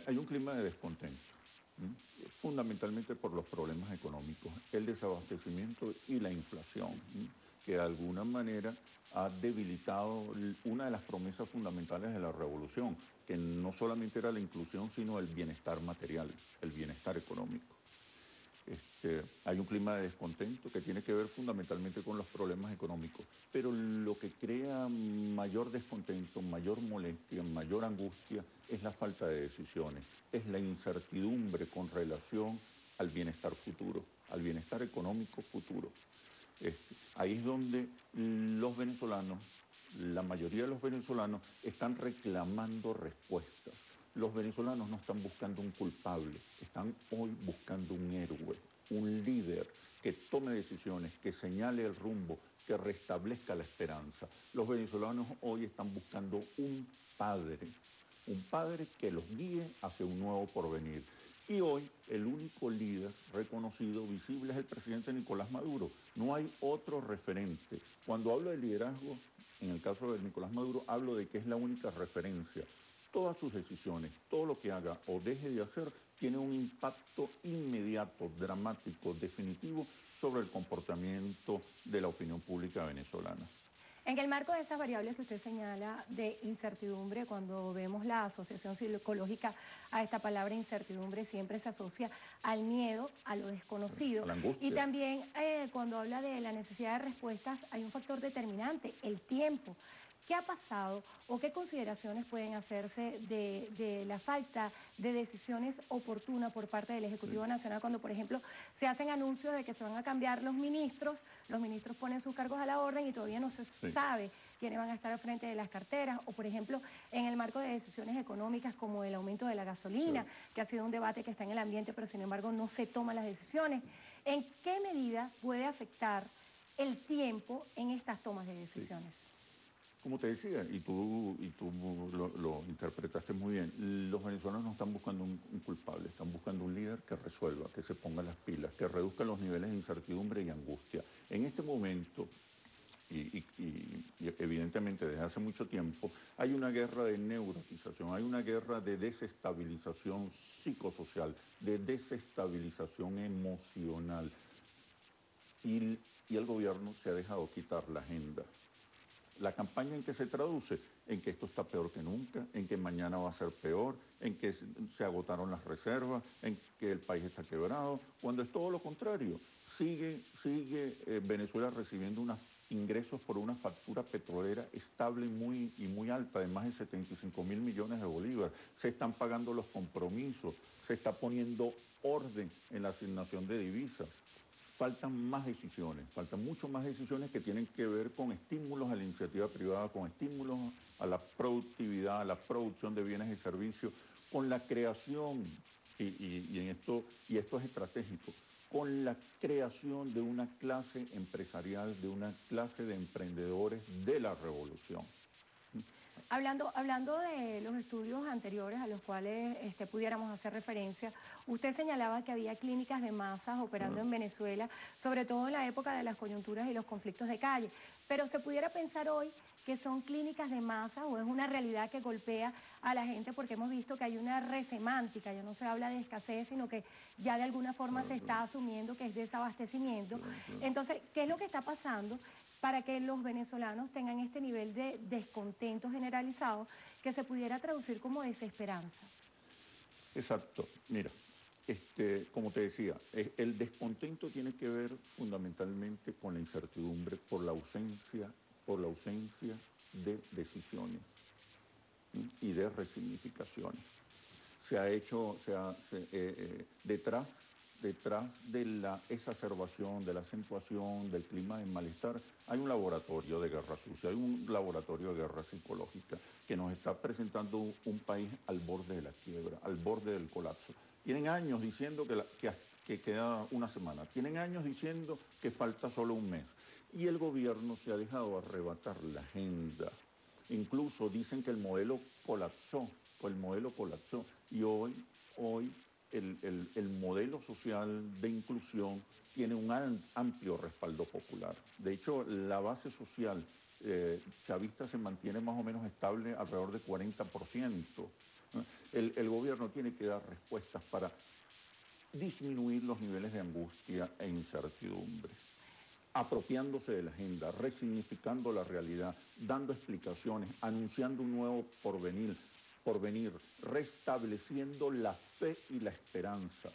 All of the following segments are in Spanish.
Hay un clima de descontento, fundamentalmente por los problemas económicos, el desabastecimiento y la inflación, que de alguna manera ha debilitado una de las promesas fundamentales de la revolución, que no solamente era la inclusión, sino el bienestar material, el bienestar económico. Hay un clima de descontento que tiene que ver fundamentalmente con los problemas económicos, pero lo que crea mayor descontento, mayor molestia, mayor angustia es la falta de decisiones, es la incertidumbre con relación al bienestar futuro, al bienestar económico futuro. Ahí es donde los venezolanos, la mayoría de los venezolanos, están reclamando respuestas. Los venezolanos no están buscando un culpable, están hoy buscando un héroe, un líder que tome decisiones, que señale el rumbo, que restablezca la esperanza. Los venezolanos hoy están buscando un padre que los guíe hacia un nuevo porvenir. Y hoy el único líder reconocido, visible, es el presidente Nicolás Maduro. No hay otro referente. Cuando hablo de liderazgo, en el caso de Nicolás Maduro, hablo de que es la única referencia. Todas sus decisiones, todo lo que haga o deje de hacer, tiene un impacto inmediato, dramático, definitivo sobre el comportamiento de la opinión pública venezolana. En el marco de esas variables que usted señala de incertidumbre, cuando vemos la asociación psicológica a esta palabra incertidumbre, siempre se asocia al miedo, a lo desconocido. A la angustia. Y también cuando habla de la necesidad de respuestas, hay un factor determinante, el tiempo. ¿Qué ha pasado o qué consideraciones pueden hacerse de la falta de decisiones oportunas por parte del Ejecutivo Nacional cuando, por ejemplo, se hacen anuncios de que se van a cambiar los ministros ponen sus cargos a la orden y todavía no se sabe quiénes van a estar al frente de las carteras, o por ejemplo, en el marco de decisiones económicas como el aumento de la gasolina, que ha sido un debate que está en el ambiente, pero sin embargo no se toman las decisiones? ¿En qué medida puede afectar el tiempo en estas tomas de decisiones? Como te decía, y tú lo interpretaste muy bien, los venezolanos no están buscando un culpable, están buscando un líder que resuelva, que se ponga las pilas, que reduzca los niveles de incertidumbre y angustia. En este momento, y evidentemente desde hace mucho tiempo, hay una guerra de neurotización, hay una guerra de desestabilización psicosocial, de desestabilización emocional. Y el gobierno se ha dejado quitar la agenda. La campaña en que se traduce, en que esto está peor que nunca, en que mañana va a ser peor, en que se agotaron las reservas, en que el país está quebrado, cuando es todo lo contrario. Sigue Venezuela recibiendo unos ingresos por una factura petrolera estable y muy alta, de más de 75.000 millones de bolívares. Se están pagando los compromisos, se está poniendo orden en la asignación de divisas. Faltan más decisiones, faltan mucho más decisiones que tienen que ver con estímulos a la iniciativa privada, con estímulos a la productividad, a la producción de bienes y servicios, con la creación, esto es estratégico, con la creación de una clase empresarial, de una clase de emprendedores de la revolución. Hablando de los estudios anteriores a los cuales pudiéramos hacer referencia, usted señalaba que había clínicas de masas operando en Venezuela, sobre todo en la época de las coyunturas y los conflictos de calle. Pero se pudiera pensar hoy que son clínicas de masas o es una realidad que golpea a la gente, porque hemos visto que hay una resemántica, ya no se habla de escasez, sino que ya de alguna forma se está asumiendo que es desabastecimiento. Entonces, ¿qué es lo que está pasando para que los venezolanos tengan este nivel de descontento generalizado que se pudiera traducir como desesperanza? Exacto. Mira, como te decía, el descontento tiene que ver fundamentalmente con la incertidumbre por la ausencia de decisiones y de resignificaciones. Detrás de la exacerbación, de la acentuación del clima de malestar, hay un laboratorio de guerra sucia, hay un laboratorio de guerra psicológica que nos está presentando un país al borde de la quiebra, al borde del colapso. Tienen años diciendo que queda una semana, tienen años diciendo que falta solo un mes, y el gobierno se ha dejado arrebatar la agenda. Incluso dicen que el modelo colapsó, y hoy el modelo social de inclusión tiene un amplio respaldo popular. De hecho, la base social chavista se mantiene más o menos estable alrededor de 40%. ¿No? El gobierno tiene que dar respuestas para disminuir los niveles de angustia e incertidumbre, apropiándose de la agenda, resignificando la realidad, dando explicaciones, anunciando un nuevo porvenir, restableciendo la fe y la esperanza,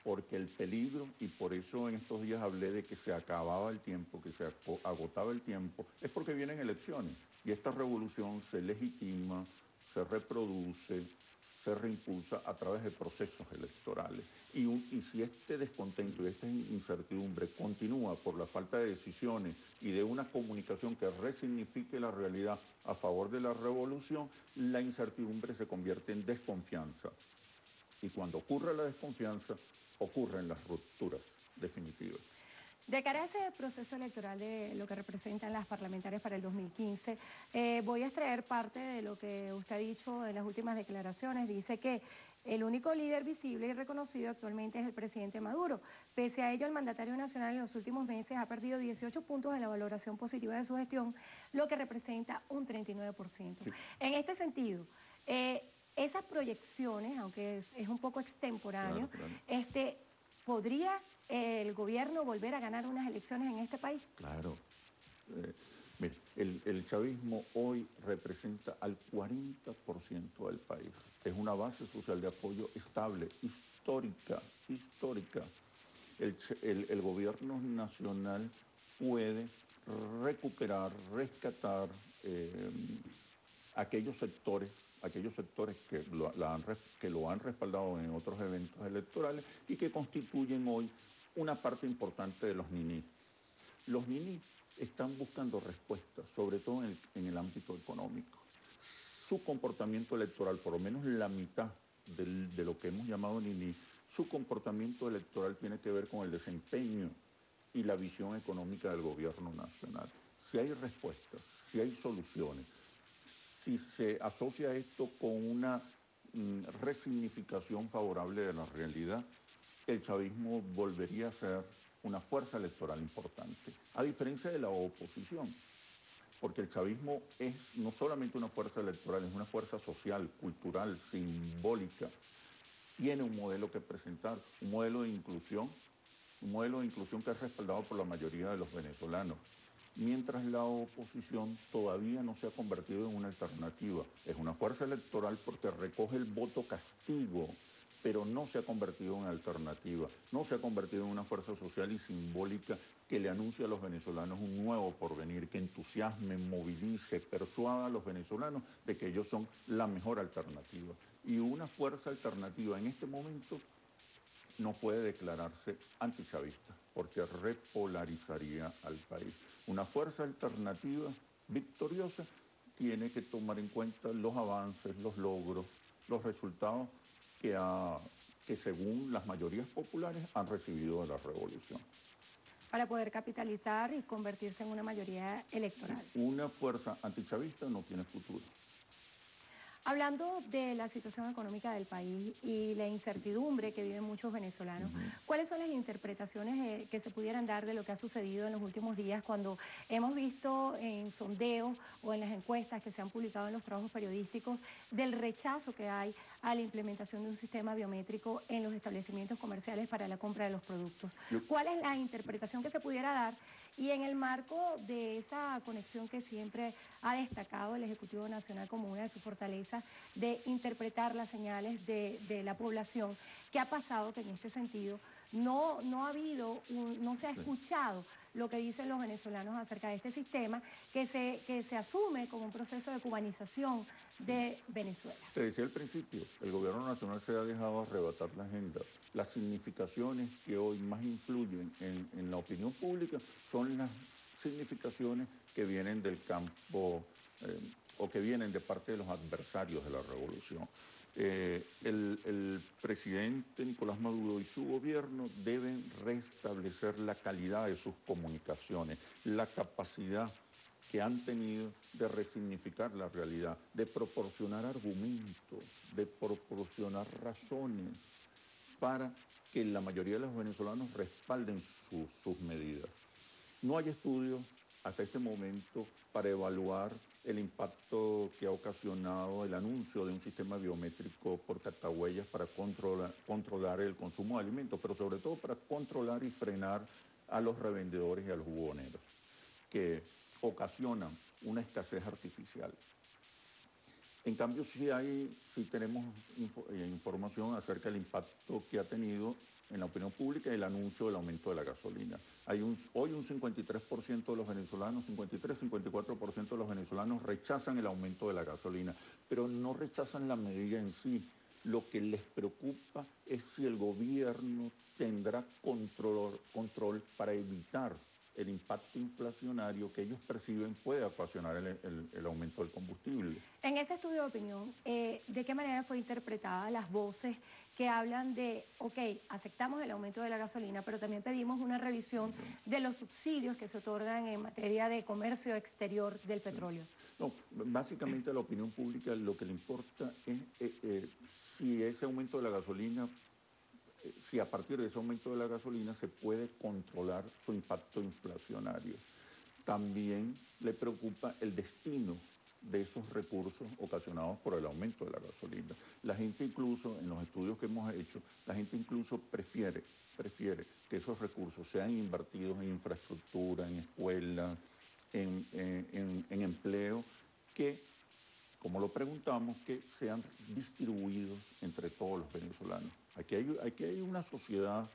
porque el peligro, y por eso en estos días hablé de que se acababa el tiempo, que se agotaba el tiempo, es porque vienen elecciones y esta revolución se legitima, se reproduce, se reimpulsa a través de procesos electorales. Y si este descontento y esta incertidumbre continúa por la falta de decisiones y de una comunicación que resignifique la realidad a favor de la revolución, la incertidumbre se convierte en desconfianza. Y cuando ocurre la desconfianza, ocurren las rupturas definitivas. De cara a ese proceso electoral de lo que representan las parlamentarias para el 2015, voy a extraer parte de lo que usted ha dicho en las últimas declaraciones. Dice que el único líder visible y reconocido actualmente es el presidente Maduro. Pese a ello, el mandatario nacional en los últimos meses ha perdido 18 puntos en la valoración positiva de su gestión, lo que representa un 39%. Sí. En este sentido, esas proyecciones, aunque es un poco extemporáneo, claro. ¿Podría el gobierno volver a ganar unas elecciones en este país? Claro. Mire, el chavismo hoy representa al 40% del país. Es una base social de apoyo estable, histórica. El gobierno nacional puede recuperar, rescatar aquellos sectores que lo han respaldado en otros eventos electorales y que constituyen hoy una parte importante de los niní. Los niní están buscando respuestas, sobre todo en el ámbito económico. Su comportamiento electoral, por lo menos la mitad de lo que hemos llamado niní, su comportamiento electoral tiene que ver con el desempeño y la visión económica del gobierno nacional. Si hay respuestas, si hay soluciones, si se asocia esto con una resignificación favorable de la realidad, el chavismo volvería a ser una fuerza electoral importante, a diferencia de la oposición, porque el chavismo es no solamente una fuerza electoral, es una fuerza social, cultural, simbólica. Tiene un modelo que presentar, un modelo de inclusión que es respaldado por la mayoría de los venezolanos, mientras la oposición todavía no se ha convertido en una alternativa. Es una fuerza electoral porque recoge el voto castigo, pero no se ha convertido en alternativa, no se ha convertido en una fuerza social y simbólica que le anuncie a los venezolanos un nuevo porvenir, que entusiasme, movilice, persuada a los venezolanos de que ellos son la mejor alternativa. Y una fuerza alternativa en este momento no puede declararse antichavista, porque repolarizaría al país. Una fuerza alternativa victoriosa tiene que tomar en cuenta los avances, los logros, los resultados que según las mayorías populares han recibido de la revolución. Para poder capitalizar y convertirse en una mayoría electoral. Una fuerza antichavista no tiene futuro. Hablando de la situación económica del país y la incertidumbre que viven muchos venezolanos, ¿cuáles son las interpretaciones que se pudieran dar de lo que ha sucedido en los últimos días cuando hemos visto en sondeos o en las encuestas que se han publicado en los trabajos periodísticos del rechazo que hay a la implementación de un sistema biométrico en los establecimientos comerciales para la compra de los productos? ¿Cuál es la interpretación que se pudiera dar? Y en el marco de esa conexión que siempre ha destacado el Ejecutivo Nacional como una de sus fortalezas de interpretar las señales de la población, ¿qué ha pasado? Que en este sentido no se ha escuchado lo que dicen los venezolanos acerca de este sistema que se asume como un proceso de cubanización de Venezuela. Te decía al principio, el gobierno nacional se ha dejado arrebatar la agenda. Las significaciones que hoy más influyen en la opinión pública son las significaciones que vienen del campo o que vienen de parte de los adversarios de la revolución. El presidente Nicolás Maduro y su gobierno deben restablecer la calidad de sus comunicaciones, la capacidad que han tenido de resignificar la realidad, de proporcionar argumentos, de proporcionar razones para que la mayoría de los venezolanos respalden sus medidas. No hay estudios hasta este momento para evaluar el impacto que ha ocasionado el anuncio de un sistema biométrico por cartahuellas para controlar el consumo de alimentos, pero sobre todo para controlar y frenar a los revendedores y a los buhoneros, que ocasionan una escasez artificial. En cambio, sí tenemos información acerca del impacto que ha tenido en la opinión pública el anuncio del aumento de la gasolina. Hoy un 53% de los venezolanos, 53-54% de los venezolanos rechazan el aumento de la gasolina, pero no rechazan la medida en sí. Lo que les preocupa es si el gobierno tendrá control para evitar el impacto inflacionario que ellos perciben puede ocasionar el aumento del combustible. En ese estudio de opinión, ¿de qué manera fue interpretada las voces que hablan de, ok, aceptamos el aumento de la gasolina, pero también pedimos una revisión de los subsidios que se otorgan en materia de comercio exterior del petróleo? No, básicamente a la opinión pública lo que le importa es si ese aumento de la gasolina, si a partir de ese aumento de la gasolina se puede controlar su impacto inflacionario. También le preocupa el destino de esos recursos ocasionados por el aumento de la gasolina. La gente incluso, en los estudios que hemos hecho, la gente incluso prefiere que esos recursos sean invertidos en infraestructura, en escuelas, en empleo, que, como lo preguntamos, que sean distribuidos entre todos los venezolanos. Aquí hay una sociedad,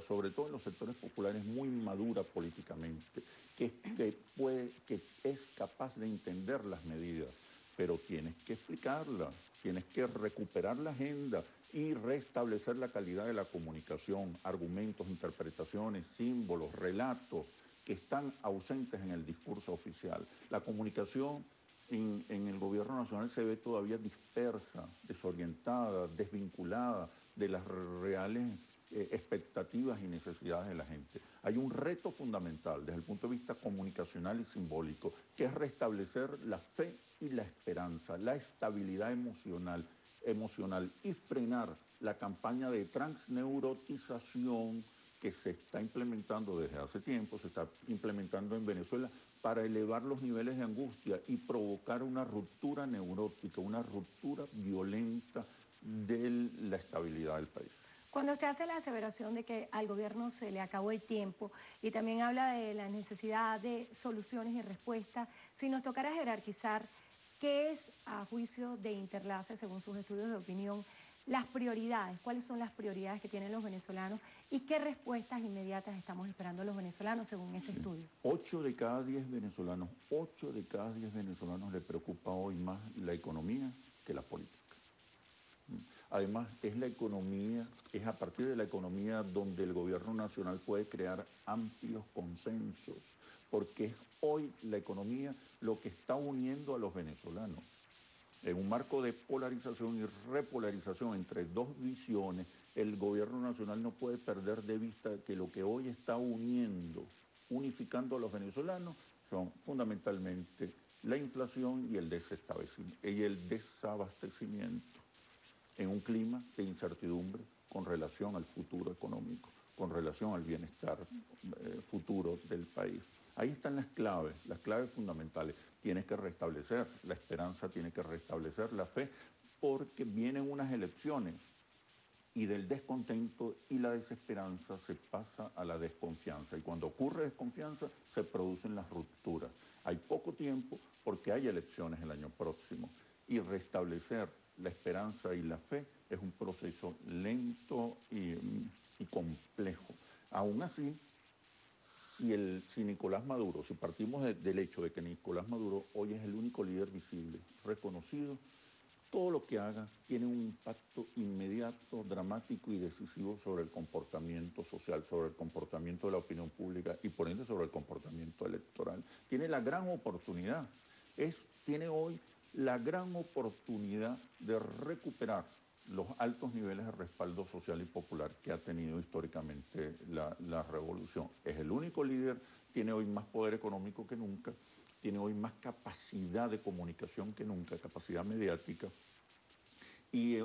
sobre todo en los sectores populares, muy madura políticamente, que es capaz de entender las medidas, pero tienes que explicarlas, tienes que recuperar la agenda y restablecer la calidad de la comunicación, argumentos, interpretaciones, símbolos, relatos que están ausentes en el discurso oficial. La comunicación en el gobierno nacional se ve todavía dispersa, desorientada, desvinculada de las reales expectativas y necesidades de la gente. Hay un reto fundamental desde el punto de vista comunicacional y simbólico, que es restablecer la fe y la esperanza, la estabilidad emocional y frenar la campaña de transneurotización que se está implementando desde hace tiempo, se está implementando en Venezuela para elevar los niveles de angustia y provocar una ruptura neurótica, una ruptura violenta de la estabilidad del país. Cuando usted hace la aseveración de que al gobierno se le acabó el tiempo y también habla de la necesidad de soluciones y respuestas, si nos tocara jerarquizar, ¿qué es, a juicio de Interlace, según sus estudios de opinión, las prioridades? ¿Cuáles son las prioridades que tienen los venezolanos y qué respuestas inmediatas estamos esperando los venezolanos según ese estudio? 8 de cada 10 venezolanos le preocupa hoy más la economía que la política. Además, es a partir de la economía donde el gobierno nacional puede crear amplios consensos, porque es hoy la economía lo que está uniendo a los venezolanos. En un marco de polarización y repolarización entre dos visiones, el gobierno nacional no puede perder de vista que lo que hoy está unificando a los venezolanos, son fundamentalmente la inflación y el desabastecimiento, en un clima de incertidumbre con relación al futuro económico, con relación al bienestar futuro del país. Ahí están las claves fundamentales. Tienes que restablecer la esperanza, tienes que restablecer la fe, porque vienen unas elecciones y del descontento y la desesperanza se pasa a la desconfianza. Y cuando ocurre desconfianza, se producen las rupturas. Hay poco tiempo porque hay elecciones el año próximo. Y restablecer la esperanza y la fe es un proceso lento y complejo. Aún así, si Nicolás Maduro, si partimos del hecho de que Nicolás Maduro hoy es el único líder visible, reconocido, todo lo que haga tiene un impacto inmediato, dramático y decisivo sobre el comportamiento social, sobre el comportamiento de la opinión pública y por ende sobre el comportamiento electoral. Tiene la gran oportunidad, tiene hoy la gran oportunidad de recuperar los altos niveles de respaldo social y popular que ha tenido históricamente la revolución. Es el único líder, tiene hoy más poder económico que nunca, tiene hoy más capacidad de comunicación que nunca, capacidad mediática, y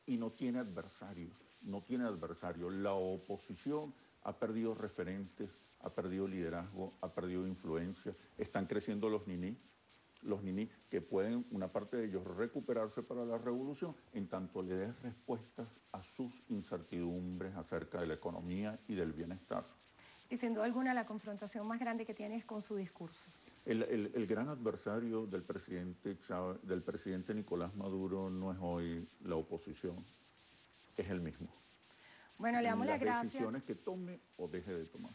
no tiene adversarios. La oposición ha perdido referentes, ha perdido liderazgo, ha perdido influencia. Están creciendo los niní que pueden, una parte de ellos, recuperarse para la revolución, en tanto le des respuestas a sus incertidumbres acerca de la economía y del bienestar. Y sin duda alguna la confrontación más grande que tiene es con su discurso. El gran adversario del presidente Nicolás Maduro no es hoy la oposición, es él mismo. Bueno, le damos las gracias. Las decisiones que tome o deje de tomar.